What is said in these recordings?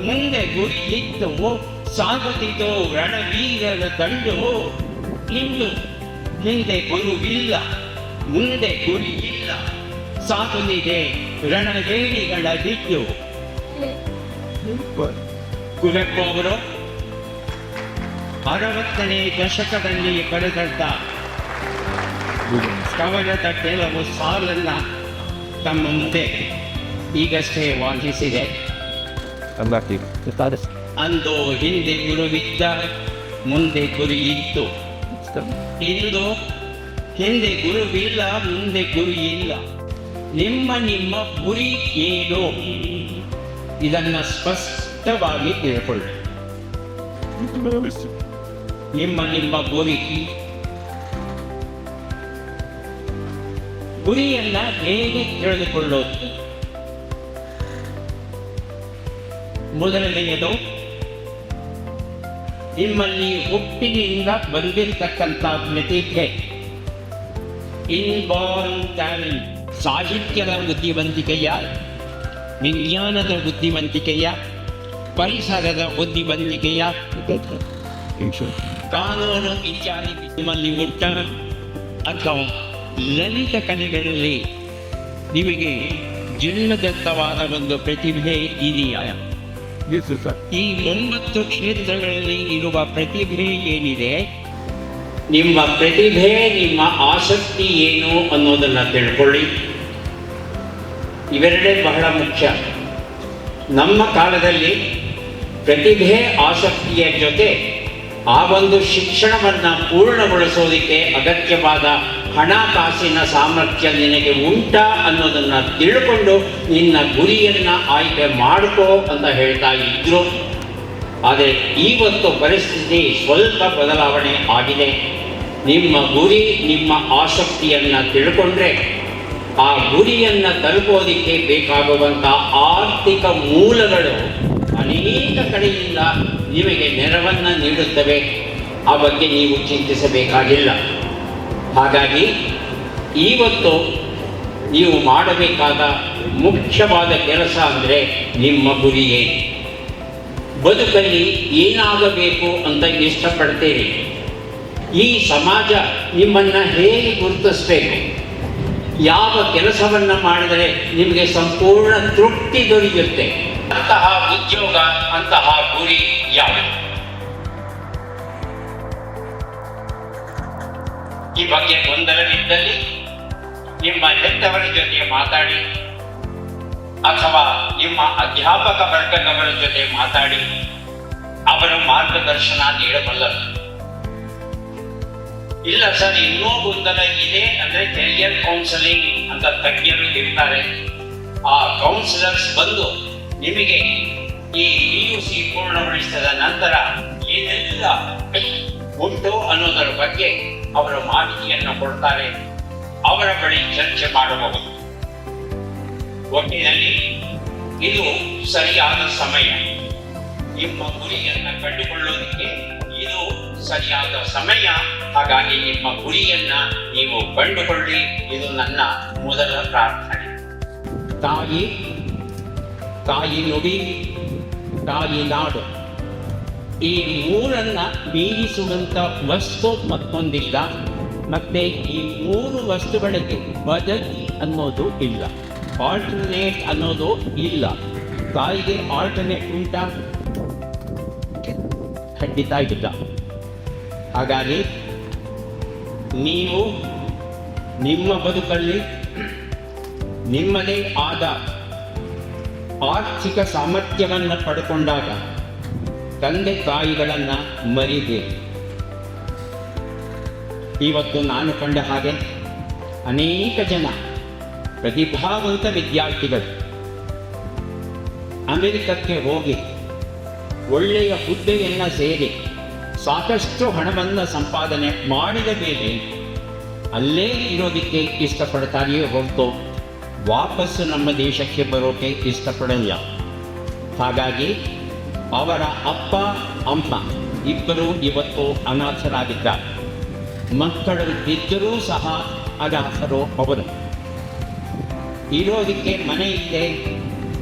ಮುಂದೆ ಗುರಿ ಇತ್ತು ಸಾಗುತ್ತಿತು ರಣವೀರರ ದಂಡು. ಇಂದು ಹಿಂದೆ ಗುರುವಿಲ್ಲ, ಮುಂದೆ ಗುರಿ ಇಲ್ಲ, ಸಾಗುತ್ತಿದೆ ರಣವೇಣಿಗಳ ದಿಟ್ಟು. ಕುವೆಂಪು ಅವರು 60ನೇ ದಶಕದಲ್ಲಿ ಬರೆದಂತ ಕವನದ ಕೆಲವು ಸಾಲನ್ನ ತಮ್ಮ ಮುಂದೆ ಈಗಷ್ಟೇ ವಾಚಿಸಿದೆ. ಅಂದು ಹಿಂದೆ ಗುರುವಿದ್ದ, ಮುಂದೆ ಗುರಿ ಇತ್ತು. ಇಂದು ಹಿಂದೆ ಗುರುವಿಲ್ಲ, ಮುಂದೆ ಗುರಿ ಇಲ್ಲ. ನಿಮ್ಮ ಗುರಿ ಏನು? ಇದನ್ನ ಸ್ಪಷ್ಟವಾಗಿ ತಿಳ್ಕೊಳ್ಳಿ. ನಿಮ್ಮ ಗುರಿಯನ್ನ ಹೇಗೆ ತಿಳಿದುಕೊಳ್ಳೋದು? ಮೊದಲನೆಯದು, ನಿಮ್ಮಲ್ಲಿ ಹುಟ್ಟಿನಿಂದ ಬಂದಿರತಕ್ಕಂಥ ಪ್ರತಿಭೆ, ಇನ್ಬಾರ್ನ್ ಟ್ಯಾಲೆಂಟ್. ಸಾಹಿತ್ಯದ ಬುದ್ಧಿವಂತಿಕೆಯ, ವಿಜ್ಞಾನದ ಬುದ್ಧಿವಂತಿಕೆಯ, ಪರಿಸರದ ಬುದ್ಧಿವಂತಿಕೆಯ, ಕಾನೂನು ಇತ್ಯಾದಿ ನಿಮ್ಮಲ್ಲಿ ಉಂಟ, ಅಥವಾ ಲಲಿತ ಕಲೆಗಳಲ್ಲಿ ನಿಮಗೆ ಜನ್ಮದತ್ತವಾದ ಒಂದು ಪ್ರತಿಭೆ ಇದೆಯಾ? ಈ 9 ಕ್ಷೇತ್ರಗಳಲ್ಲಿ ಇರುವ ಪ್ರತಿಭೆ ಏನಿದೆ, ನಿಮ್ಮ ಪ್ರತಿಭೆ, ನಿಮ್ಮ ಆಸಕ್ತಿ ಏನು ಅನ್ನೋದನ್ನ ತಿಳ್ಕೊಳ್ಳಿ. ಇವೆರಡೇ ಬಹಳ ಮುಖ್ಯ. ನಮ್ಮ ಕಾಲದಲ್ಲಿ ಪ್ರತಿಭೆ ಆಸಕ್ತಿಯ ಜೊತೆ ಆ ಒಂದು ಶಿಕ್ಷಣವನ್ನ ಪೂರ್ಣಗೊಳಿಸೋದಕ್ಕೆ ಅಗತ್ಯವಾದ ಹಣಕಾಸಿನ ಸಾಮರ್ಥ್ಯ ನಿನಗೆ ಉಂಟಾ ಅನ್ನೋದನ್ನ ತಿಳ್ಕೊಂಡು ನಿನ್ನ ಗುರಿಯನ್ನ ಆಯ್ಕೆ ಮಾಡ್ಕೋ ಅಂತ ಹೇಳ್ತಾ ಇದ್ರು. ಆದರೆ ಇವತ್ತು ಪರಿಸ್ಥಿತಿ ಸ್ವಲ್ಪ ಬದಲಾವಣೆ ಆಗಿದೆ. ನಿಮ್ಮ ಗುರಿ, ನಿಮ್ಮ ಆಸಕ್ತಿಯನ್ನ ತಿಳ್ಕೊಂಡ್ರೆ ಆ ಗುರಿಯನ್ನ ತಲುಪೋದಿಕ್ಕೆ ಬೇಕಾಗುವಂಥ ಆರ್ಥಿಕ ಮೂಲಗಳು ಅನೇಕ ಕಡೆಯಿಂದ ನಿಮಗೆ ನೆರವನ್ನ ನೀಡುತ್ತವೆ. ಆ ಬಗ್ಗೆ ನೀವು ಚಿಂತಿಸಬೇಕಾಗಿಲ್ಲ. ಹಾಗಾಗಿ ಇವತ್ತು ನೀವು ಮಾಡಬೇಕಾದ ಮುಖ್ಯವಾದ ಕೆಲಸ ಅಂದರೆ ನಿಮ್ಮ ಗುರಿ ಏನು? ಬದುಕಲ್ಲಿ ಏನಾಗಬೇಕು ಅಂತ ಇಷ್ಟಪಡ್ತೀರಿ? ಈ ಸಮಾಜ ನಿಮ್ಮನ್ನ ಹೇಗೆ ಗುರುತಿಸಬೇಕು? ಯಾವ ಕೆಲಸವನ್ನ ಮಾಡಿದರೆ ನಿಮಗೆ ಸಂಪೂರ್ಣ ತೃಪ್ತಿ ದೊರೆಯುತ್ತೆ? ಅಂತಹ ಉದ್ಯೋಗ, ಅಂತಹ ಗುರಿ ಯಾವುದು? ಈ ಬಗ್ಗೆ ಗೊಂದಲವಿದ್ದಲ್ಲಿ ನಿಮ್ಮ ಹೆತ್ತವರ ಜೊತೆ ಮಾತಾಡಿ, ಅಥವಾ ನಿಮ್ಮ ಅಧ್ಯಾಪಕ ವರ್ಗದವರ ಜೊತೆ ಮಾತಾಡಿ, ಅವರ ಮಾರ್ಗದರ್ಶನ ನೀಡಬಲ್ಲರು. ಇಲ್ಲ ಸರ್, ಇನ್ನೂ ಗೊಂದಲ ಇದೆ ಅಂದ್ರೆ ಕೆರಿಯರ್ ಕೌನ್ಸಲಿಂಗ್ ಅಂತ ತಜ್ಞರು ಇರ್ತಾರೆ. ಆ ಕೌನ್ಸಿಲರ್ಸ್ ಬಂದು ನಿಮಗೆ ಈ PUC ಪೂರ್ಣಗೊಳಿಸಿದ ನಂತರ ಏನೆಲ್ಲ ಉಂಟು ಅನ್ನೋದರ ಬಗ್ಗೆ ಅವರ ಮಾಹಿತಿಯನ್ನು ಕೊಡ್ತಾರೆ. ಅವರ ಬಳಿ ಚರ್ಚೆ ಮಾಡಬಹುದು. ಒಟ್ಟಿನಲ್ಲಿ ಇದು ಸರಿಯಾದ ಸಮಯ. ನಿಮ್ಮ ಗುರಿಯನ್ನ ಕಂಡುಕೊಳ್ಳೋದಕ್ಕೆ ಇದು ಸರಿಯಾದ ಸಮಯ. ಹಾಗಾಗಿ ನಿಮ್ಮ ಗುರಿಯನ್ನ ನೀವು ಕಂಡುಕೊಳ್ಳಿ. ಇದು ನನ್ನ ಮೊದಲ ಪ್ರಾರ್ಥನೆ. ತಾಯಿ ನುಡಿ, ತಾಯಿ ನಾಡು, ಈ ಮೂರನ್ನ ಮೀರಿಸುವಂತ ವಸ್ತು ಮತ್ತೊಂದಿಲ್ಲ. ಮತ್ತೆ ಈ 3 ವಸ್ತುಗಳಿಗೆ ಬದಲಿ ಅನ್ನೋದು ಇಲ್ಲ, ಆಲ್ಟರ್ನೇಟ್ ಅನ್ನೋದು ಇಲ್ಲ. ತಾಯಿಗೆ ಆಲ್ಟರ್ನೇಟ್ ಉಂಟಾ? ಖಂಡಿತ ಇಲ್ಲ. ಹಾಗಾಗಿ ನೀವು ನಿಮ್ಮ ಬದುಕಲ್ಲಿ ನಿಮ್ಮದೇ ಆದ ಆರ್ಥಿಕ ಸಾಮರ್ಥ್ಯವನ್ನು ಪಡ್ಕೊಂಡಾಗ ತಂದೆ ತಾಯಿಗಳನ್ನು ಮರಿಬೇಕು. ಇವತ್ತು ನಾನು ಕಂಡ ಹಾಗೆ ಅನೇಕ ಜನ ಪ್ರತಿಭಾವಂತ ವಿದ್ಯಾರ್ಥಿಗಳು ಅಮೆರಿಕಕ್ಕೆ ಹೋಗಿ ಒಳ್ಳೆಯ ಹುದ್ದೆಯನ್ನು ಸೇರಿ ಸಾಕಷ್ಟು ಹಣವನ್ನು ಸಂಪಾದನೆ ಮಾಡಿದ ಮೇಲೆ ಅಲ್ಲೇ ಇರೋದಕ್ಕೆ ಇಷ್ಟಪಡ್ತಾರೆಯೇ ಹೊರತು ವಾಪಸ್ಸು ನಮ್ಮ ದೇಶಕ್ಕೆ ಬರೋಕೆ ಇಷ್ಟಪಡಲ್ಲ. ಹಾಗಾಗಿ ಅವರ ಅಪ್ಪ ಅಮ್ಮ ಇಬ್ಬರು ಇವತ್ತು ಅನಾಥರಾಗಿದ್ದಾರೆ. ಮಕ್ಕಳು ಇದ್ದರೂ ಸಹ ಅನಾಥರು ಅವರು. ಇರೋದಕ್ಕೆ ಮನೆ ಇದೆ,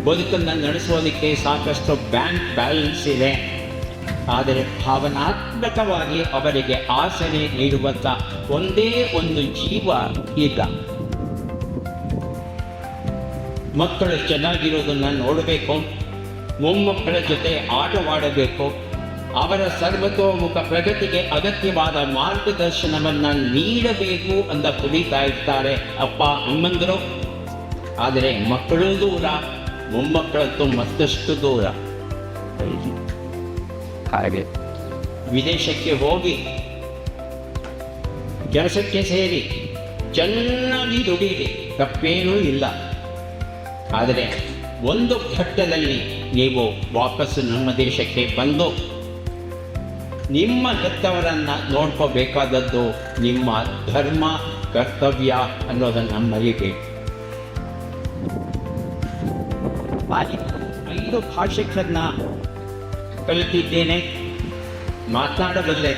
ಬದುಕನ್ನು ನಡೆಸೋದಕ್ಕೆ ಸಾಕಷ್ಟು ಬ್ಯಾಂಕ್ ಬ್ಯಾಲೆನ್ಸ್ ಇದೆ. ಆದರೆ ಭಾವನಾತ್ಮಕವಾಗಿ ಅವರಿಗೆ ಆಸರೆ ನೀಡುವಂಥ ಒಂದೇ ಒಂದು ಜೀವ ಇಲ್ಲ. ಮಕ್ಕಳು ಚೆನ್ನಾಗಿರೋದನ್ನು ನೋಡಬೇಕು, ಮೊಮ್ಮಕ್ಕಳ ಜೊತೆ ಆಟವಾಡಬೇಕು, ಅವರ ಸರ್ವತೋಮುಖ ಪ್ರಗತಿಗೆ ಅಗತ್ಯವಾದ ಮಾರ್ಗದರ್ಶನವನ್ನು ನೀಡಬೇಕು ಅಂತ ಕುಡಿತಾ ಇರ್ತಾರೆ ಅಪ್ಪ ಅಮ್ಮಂದರು. ಆದರೆ ಮಕ್ಕಳು ದೂರ, ಮೊಮ್ಮಕ್ಕಳಂತೂ ಮತ್ತಷ್ಟು ದೂರ. ಹಾಗೆ ವಿದೇಶಕ್ಕೆ ಹೋಗಿ ಕೆಲಸಕ್ಕೆ ಸೇರಿ ಚೆನ್ನಾಗಿ ದುಡೀರಿ, ತಪ್ಪೇನೂ ಇಲ್ಲ. ಆದರೆ ಒಂದು ಘಟ್ಟದಲ್ಲಿ ನೀವು ವಾಪಸ್ಸು ನಮ್ಮ ದೇಶಕ್ಕೆ ಬಂದು ನಿಮ್ಮ ಹೆತ್ತವರನ್ನು ನೋಡ್ಕೋಬೇಕಾದದ್ದು ನಿಮ್ಮ ಧರ್ಮ ಕರ್ತವ್ಯ ಅನ್ನೋದನ್ನು ಮರಿಬೇಡಿ. 5 ಭಾಷೆಗಳನ್ನು ಕಲಿತಿದ್ದೇನೆ, ಮಾತನಾಡಬಲ್ಲೆ.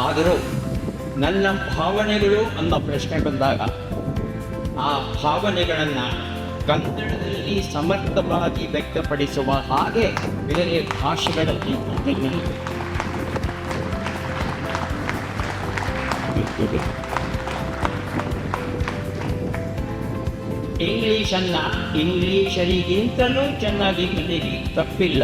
ಆದರೂ ನನ್ನ ಭಾವನೆಗಳು ಅನ್ನೋ ಪ್ರಶ್ನೆ ಬಂದಾಗ ಆ ಭಾವನೆಗಳನ್ನು ಕನ್ನಡದಲ್ಲಿ ಸಮರ್ಥವಾಗಿ ವ್ಯಕ್ತಪಡಿಸುವ ಹಾಗೆ ಬೇರೆ ಭಾಷೆಗಳಲ್ಲಿ ಇಂಗ್ಲಿಷನ್ನು ಇಂಗ್ಲಿಷರಿಗಿಂತಲೂ ಚೆನ್ನಾಗಿ ಕಲಿಯಿರಿ, ತಪ್ಪಿಲ್ಲ.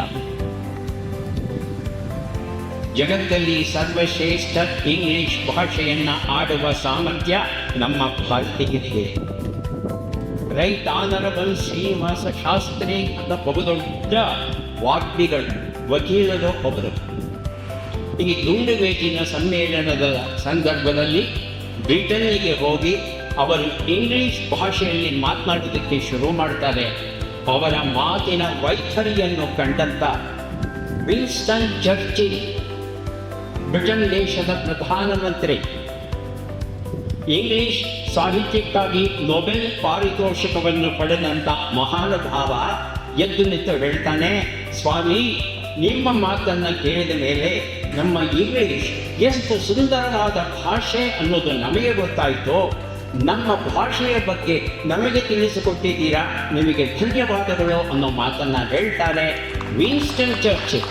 ಜಗತ್ತಲ್ಲಿ ಸರ್ವಶ್ರೇಷ್ಠ ಇಂಗ್ಲಿಷ್ ಭಾಷೆಯನ್ನು ಆಡುವ ಸಾಮರ್ಥ್ಯ ನಮ್ಮ ಭಾರತೀಯರಿಗೆ. ರೈಟ್ ಆನರಬಲ್ ಶ್ರೀನಿವಾಸ ಶಾಸ್ತ್ರಿ ಅಂತ ಬಹುದೊಡ್ಡ ವಾಗ್ಮಿಗಳು, ವಕೀಲರು ಒಬ್ಬರು. ಈ ದುಂಡುವೇಟಿನ ಸಮ್ಮೇಳನದ ಸಂದರ್ಭದಲ್ಲಿ ಬ್ರಿಟನ್ನಿಗೆ ಹೋಗಿ ಅವರು ಇಂಗ್ಲಿಷ್ ಭಾಷೆಯಲ್ಲಿ ಮಾತನಾಡೋದಕ್ಕೆ ಶುರು ಮಾಡ್ತಾರೆ. ಅವರ ಮಾತಿನ ವೈಖರಿಯನ್ನು ಕಂಡಂಥ ವಿನ್ಸ್ಟನ್ ಚರ್ಚಿಲ್, ಬ್ರಿಟನ್ ದೇಶದ ಪ್ರಧಾನಮಂತ್ರಿ, ಇಂಗ್ಲಿಷ್ ಸಾಹಿತ್ಯಕ್ಕಾಗಿ ನೊಬೆಲ್ ಪಾರಿತೋಷಿಕವನ್ನು ಪಡೆದಂಥ ಮಹಾನುಭಾವ ಎದ್ದು ನಿಂತು ಹೇಳ್ತಾನೆ, ಸ್ವಾಮಿ, ನಿಮ್ಮ ಮಾತನ್ನು ಕೇಳಿದ ಮೇಲೆ ನಮ್ಮ ಇಂಗ್ಲಿಷ್ ಎಷ್ಟು ಸುಂದರವಾದ ಭಾಷೆ ಅನ್ನೋದು ನಮಗೆ ಗೊತ್ತಾಯಿತು. ನಮ್ಮ ಭಾಷೆಯ ಬಗ್ಗೆ ನಮಗೆ ತಿಳಿಸಿಕೊಟ್ಟಿದ್ದೀರಾ, ನಿಮಗೆ ಧನ್ಯವಾದಗಳು ಅನ್ನೋ ಮಾತನ್ನು ಹೇಳ್ತಾರೆ ವಿನ್ಸ್ಟನ್ ಚರ್ಚಿಲ್.